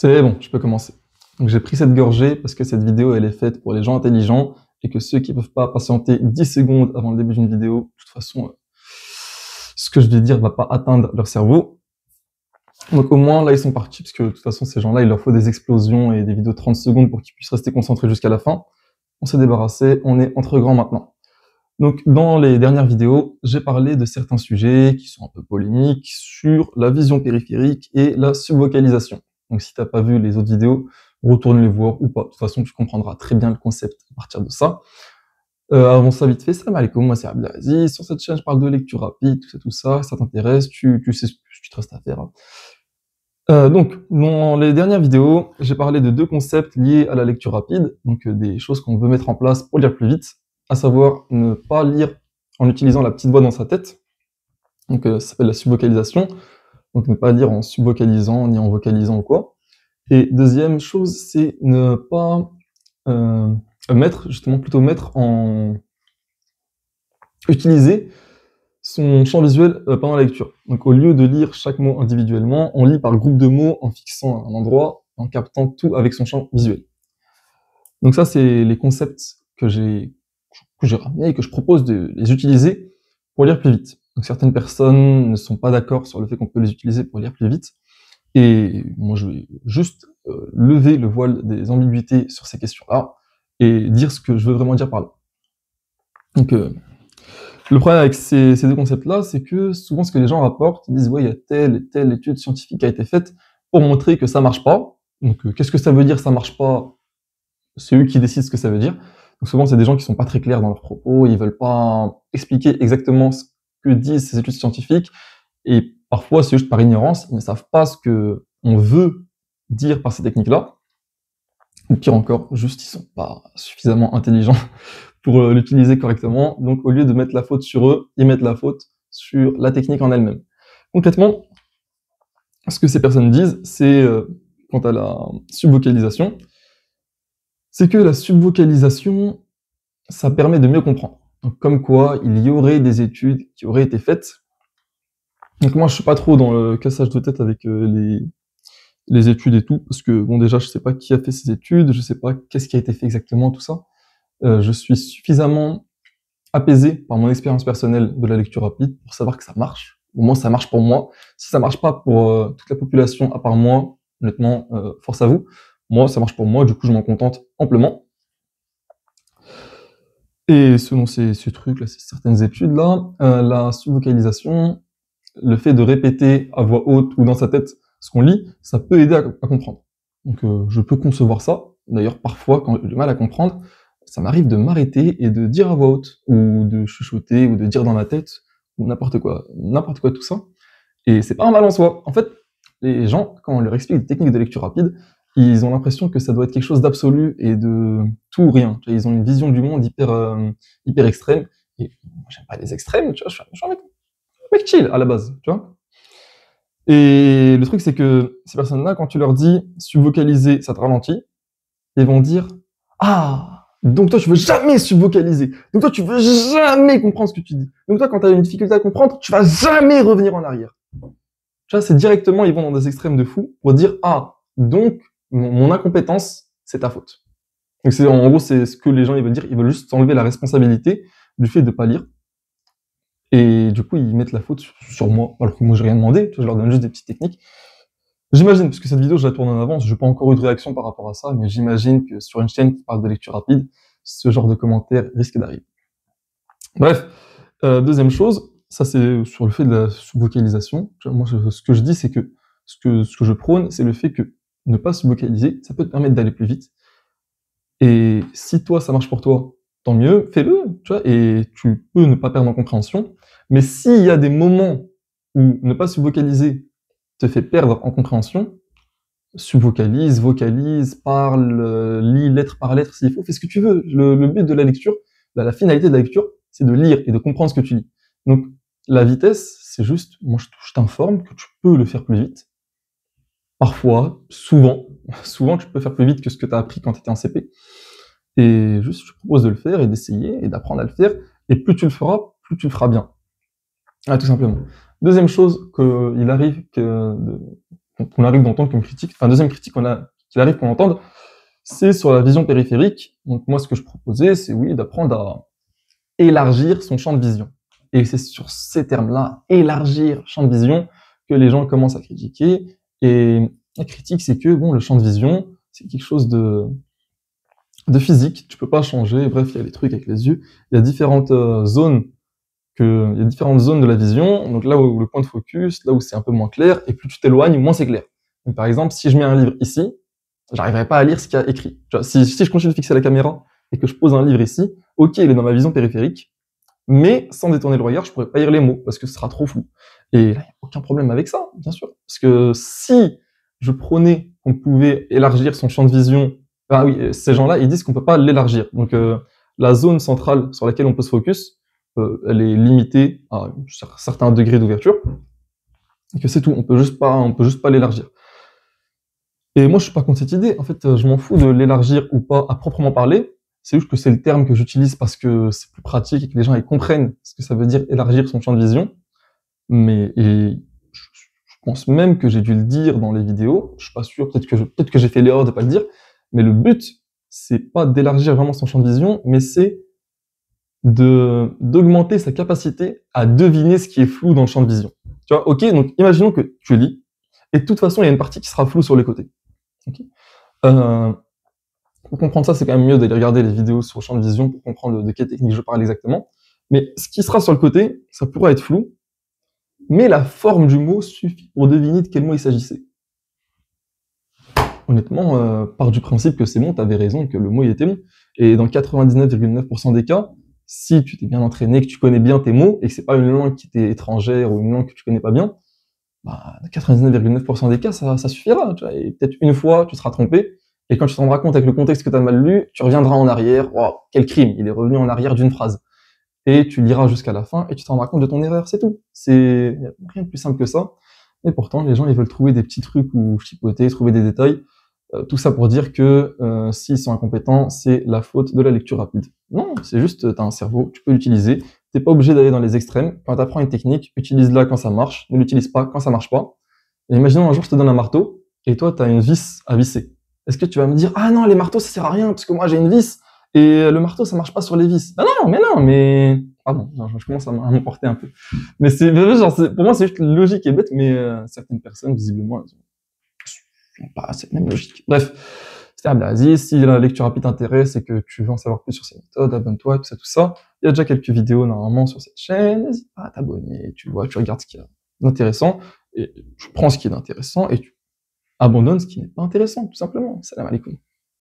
C'est bon, je peux commencer. Donc j'ai pris cette gorgée parce que cette vidéo elle est faite pour les gens intelligents et que ceux qui peuvent pas patienter 10 secondes avant le début d'une vidéo, de toute façon, ce que je vais dire va pas atteindre leur cerveau. Donc au moins là ils sont partis parce que de toute façon ces gens-là il leur faut des explosions et des vidéos de 30 secondes pour qu'ils puissent rester concentrés jusqu'à la fin. On s'est débarrassé, on est entre grands maintenant. Donc dans les dernières vidéos, j'ai parlé de certains sujets qui sont un peu polémiques sur la vision périphérique et la subvocalisation. Donc si t'as pas vu les autres vidéos, retourne les voir ou pas. De toute façon, tu comprendras très bien le concept à partir de ça. Avant ça, vite fait, salam alaikum, moi c'est Abdelaziz. Sur cette chaîne, je parle de lecture rapide, tout ça, ça t'intéresse, tu sais ce qu'il te reste à faire. Donc, dans les dernières vidéos, j'ai parlé de deux concepts liés à la lecture rapide, donc des choses qu'on veut mettre en place pour lire plus vite, à savoir ne pas lire en utilisant la petite voix dans sa tête, donc ça s'appelle la subvocalisation, donc ne pas lire en subvocalisant ni en vocalisant ou quoi. Et deuxième chose, c'est ne pas utiliser son champ visuel pendant la lecture. Donc au lieu de lire chaque mot individuellement, on lit par groupe de mots en fixant un endroit, en captant tout avec son champ visuel. Donc ça, c'est les concepts que j'ai ramenés et que je propose de les utiliser pour lire plus vite. Donc certaines personnes ne sont pas d'accord sur le fait qu'on peut les utiliser pour lire plus vite. Et moi, je vais juste lever le voile des ambiguïtés sur ces questions-là et dire ce que je veux vraiment dire par là. Donc, le problème avec ces deux concepts-là, c'est que souvent ce que les gens rapportent, ils disent ouais, il y a telle et telle étude scientifique qui a été faite pour montrer que ça marche pas. Donc, qu'est-ce que ça veut dire ça marche pas? C'est eux qui décident ce que ça veut dire. Donc souvent, c'est des gens qui sont pas très clairs dans leurs propos, ils veulent pas expliquer exactement ce que disent ces études scientifiques, et parfois c'est juste par ignorance, ils ne savent pas ce que on veut dire par ces techniques-là. Ou pire encore, juste ils sont pas suffisamment intelligents pour l'utiliser correctement. Donc au lieu de mettre la faute sur eux, ils mettent la faute sur la technique en elle-même. Concrètement, ce que ces personnes disent, c'est quant à la subvocalisation, c'est que la subvocalisation, ça permet de mieux comprendre. Donc, comme quoi, il y aurait des études qui auraient été faites. Donc moi, je suis pas trop dans le cassage de tête avec les études et tout, parce que bon, déjà, je sais pas qui a fait ces études, je sais pas qu'est-ce qui a été fait exactement, tout ça. Je suis suffisamment apaisé par mon expérience personnelle de la lecture rapide pour savoir que ça marche. Au moins, ça marche pour moi. Si ça marche pas pour toute la population, à part moi, honnêtement, force à vous. Moi, ça marche pour moi, du coup, je m'en contente amplement. Et selon ces trucs-là, ces certaines études-là, la subvocalisation, le fait de répéter à voix haute ou dans sa tête ce qu'on lit, ça peut aider à comprendre. Donc je peux concevoir ça. D'ailleurs, parfois, quand j'ai du mal à comprendre, ça m'arrive de m'arrêter et de dire à voix haute, ou de chuchoter, ou de dire dans la tête, ou n'importe quoi tout ça. Et c'est pas un mal en soi. En fait, les gens, quand on leur explique des techniques de lecture rapide, ils ont l'impression que ça doit être quelque chose d'absolu et de tout ou rien. Ils ont une vision du monde hyper extrême. Et moi, j'aime pas les extrêmes, tu vois, je suis un mec chill à la base, tu vois. Et le truc, c'est que ces personnes-là, quand tu leur dis subvocaliser, ça te ralentit, ils vont dire ah, donc toi, tu veux jamais subvocaliser. Donc toi, tu veux jamais comprendre ce que tu dis. Donc toi, quand tu as une difficulté à comprendre, tu vas jamais revenir en arrière. Tu vois, c'est directement, ils vont dans des extrêmes de fou pour dire ah, donc mon incompétence, c'est ta faute. Donc c'est en gros, c'est ce que les gens ils veulent dire. Ils veulent juste s'enlever la responsabilité du fait de pas lire. Et du coup, ils mettent la faute sur moi, alors que moi, j'ai rien demandé. Tu vois, je leur donne juste des petites techniques. J'imagine, parce que cette vidéo, je la tourne en avance, j'ai pas encore eu de réaction par rapport à ça, mais j'imagine que sur une chaîne qui parle de lecture rapide, ce genre de commentaires risque d'arriver. Bref, deuxième chose, ça c'est sur le fait de la subvocalisation. Moi, ce que je dis, c'est que ce que je prône, c'est le fait que ne pas subvocaliser, ça peut te permettre d'aller plus vite. Et si toi, ça marche pour toi, tant mieux, fais-le, tu vois, et tu peux ne pas perdre en compréhension. Mais s'il y a des moments où ne pas subvocaliser te fait perdre en compréhension, subvocalise, vocalise, parle, lis lettre par lettre s'il faut, fais ce que tu veux. Le but de la lecture, la finalité de la lecture, c'est de lire et de comprendre ce que tu lis. Donc, la vitesse, c'est juste, moi je t'informe que tu peux le faire plus vite. Parfois, souvent, tu peux faire plus vite que ce que tu as appris quand tu étais en CP. Et juste, je te propose de le faire et d'essayer et d'apprendre à le faire. Et plus tu le feras, plus tu le feras bien. Ah, tout simplement. Deuxième chose qu'il arrive qu'on qu'on arrive d'entendre comme critique, enfin, deuxième critique qu'il arrive qu'on entende, c'est sur la vision périphérique. Donc, moi, ce que je proposais, c'est oui, d'apprendre à élargir son champ de vision. Et c'est sur ces termes-là, élargir champ de vision, que les gens commencent à critiquer. Et la critique, c'est que, bon, le champ de vision, c'est quelque chose de physique, tu peux pas changer. Bref, il y a des trucs avec les yeux. Il y a différentes zones de la vision. Donc là où le point de focus, là où c'est un peu moins clair, et plus tu t'éloignes, moins c'est clair. Donc, par exemple, si je mets un livre ici, j'arriverai pas à lire ce qu'il y a écrit. Tu vois, si je continue de fixer la caméra et que je pose un livre ici, ok, il est dans ma vision périphérique, mais sans détourner le regard, je pourrais pas lire les mots parce que ce sera trop flou. Et là, il n'y a aucun problème avec ça, bien sûr. Parce que si je prônais qu'on pouvait élargir son champ de vision, ah oui, ces gens-là, ils disent qu'on peut pas l'élargir. Donc, la zone centrale sur laquelle on peut se focus, elle est limitée à un certain degré d'ouverture. Et que c'est tout. On peut juste pas l'élargir. Et moi, je suis pas contre cette idée. En fait, je m'en fous de l'élargir ou pas à proprement parler. C'est juste que c'est le terme que j'utilise parce que c'est plus pratique et que les gens ils comprennent ce que ça veut dire élargir son champ de vision. Mais je pense même que j'ai dû le dire dans les vidéos. Je suis pas sûr. Peut-être que j'ai fait l'erreur de pas le dire. Mais le but, c'est pas d'élargir vraiment son champ de vision, mais c'est d'augmenter sa capacité à deviner ce qui est flou dans le champ de vision. Tu vois, ok, donc imaginons que tu lis, et de toute façon, il y a une partie qui sera floue sur les côtés. Okay. Pour comprendre ça, c'est quand même mieux d'aller regarder les vidéos sur le champ de vision pour comprendre de quelle technique je parle exactement. Mais ce qui sera sur le côté, ça pourra être flou, mais la forme du mot suffit pour deviner de quel mot il s'agissait. Honnêtement, part du principe que c'est bon, t'avais raison, que le mot il était bon. Et dans 99,9% des cas, si tu t'es bien entraîné, que tu connais bien tes mots, et que c'est pas une langue qui t'est étrangère ou une langue que tu connais pas bien, bah, dans 99,9% des cas, ça suffira. Tu vois, et peut-être une fois, tu seras trompé, et quand tu te rendras compte avec le contexte que tu as mal lu, tu reviendras en arrière. Wow, quel crime, il est revenu en arrière d'une phrase. Et tu liras jusqu'à la fin, et tu te rendras compte de ton erreur, c'est tout. Y a rien de plus simple que ça. Et pourtant, les gens, ils veulent trouver des petits trucs ou chipoter, trouver des détails. Tout ça pour dire que s'ils sont incompétents, c'est la faute de la lecture rapide. Non, c'est juste, t'as un cerveau, tu peux l'utiliser. T'es pas obligé d'aller dans les extrêmes. Quand t'apprends une technique, utilise-la quand ça marche, ne l'utilise pas quand ça marche pas. Et imaginons un jour, je te donne un marteau, et toi, t'as une vis à visser. Est-ce que tu vas me dire, ah non, les marteaux, ça sert à rien, parce que moi, j'ai une vis, et le marteau, ça marche pas sur les vis. Ah non, mais... Pardon, je commence à m'emporter un peu. Mais pour moi, c'est juste logique et bête, mais certaines personnes, visiblement, elles ont pas cette même logique. Bref, c'était Abdelaziz. Si la lecture rapide t'intéresse et que tu veux en savoir plus sur ces méthodes, abonne-toi, tout ça. Il y a déjà quelques vidéos normalement sur cette chaîne. N'hésite pas à t'abonner. Tu vois, tu regardes ce qu'il y a d'intéressant et tu prends ce qui est intéressant et tu abandonnes ce qui n'est pas intéressant, tout simplement. Salam alaikum.